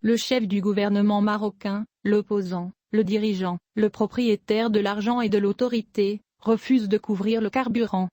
Le chef du gouvernement marocain, l'opposant, le dirigeant, le propriétaire de l'argent et de l'autorité, refuse de couvrir le carburant.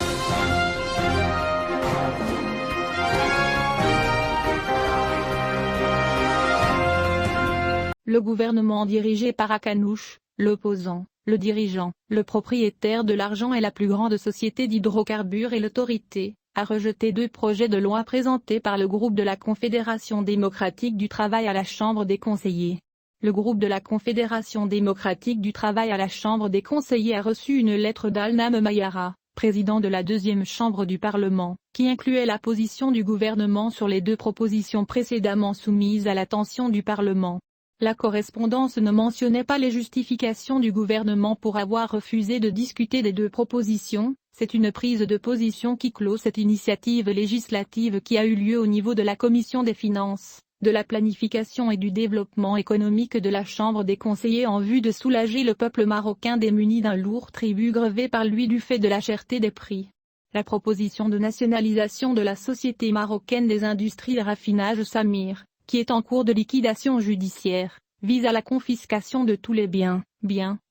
Le gouvernement dirigé par Akanouche, l'opposant, le dirigeant, le propriétaire de l'argent et la plus grande société d'hydrocarbures et l'autorité, a rejeté 2 projets de loi présentés par le groupe de la Confédération démocratique du travail à la Chambre des conseillers. Le groupe de la Confédération démocratique du travail à la Chambre des conseillers a reçu une lettre d'Alnam Mayara, président de la 2e chambre du Parlement, qui incluait la position du gouvernement sur les 2 propositions précédemment soumises à l'attention du Parlement. La correspondance ne mentionnait pas les justifications du gouvernement pour avoir refusé de discuter des 2 propositions. C'est une prise de position qui clôt cette initiative législative qui a eu lieu au niveau de la Commission des finances, de la planification et du développement économique de la Chambre des conseillers en vue de soulager le peuple marocain démuni d'un lourd tribut grevé par lui du fait de la cherté des prix. La proposition de nationalisation de la Société marocaine des industries de raffinage Samir, qui est en cours de liquidation judiciaire, vise à la confiscation de tous les biens,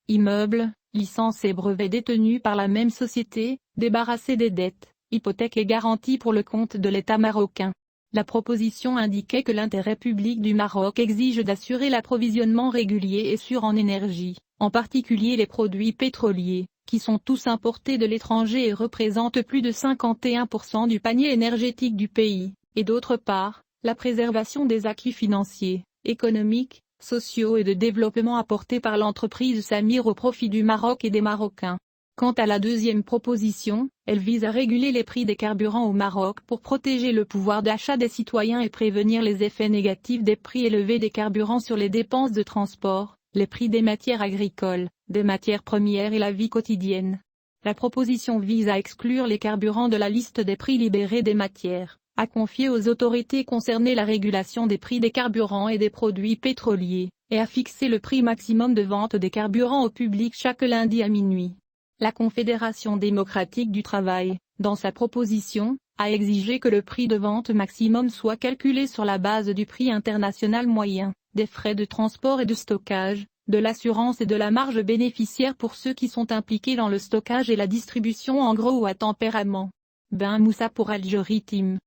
immeubles, licences et brevets détenus par la même société, débarrassés des dettes, hypothèques et garanties pour le compte de l'État marocain. La proposition indiquait que l'intérêt public du Maroc exige d'assurer l'approvisionnement régulier et sûr en énergie, en particulier les produits pétroliers, qui sont tous importés de l'étranger et représentent plus de 51% du panier énergétique du pays, et d'autre part, la préservation des acquis financiers, économiques, sociaux et de développement apportés par l'entreprise Samir au profit du Maroc et des Marocains. Quant à la 2e proposition, elle vise à réguler les prix des carburants au Maroc pour protéger le pouvoir d'achat des citoyens et prévenir les effets négatifs des prix élevés des carburants sur les dépenses de transport, les prix des matières agricoles, des matières premières et la vie quotidienne. La proposition vise à exclure les carburants de la liste des prix libérés des matières, à confier aux autorités concernées la régulation des prix des carburants et des produits pétroliers, et à fixer le prix maximum de vente des carburants au public chaque lundi à minuit. La Confédération démocratique du travail, dans sa proposition, a exigé que le prix de vente maximum soit calculé sur la base du prix international moyen, des frais de transport et de stockage, de l'assurance et de la marge bénéficiaire pour ceux qui sont impliqués dans le stockage et la distribution en gros ou à tempérament. Ben Moussa pour Al Jazeera.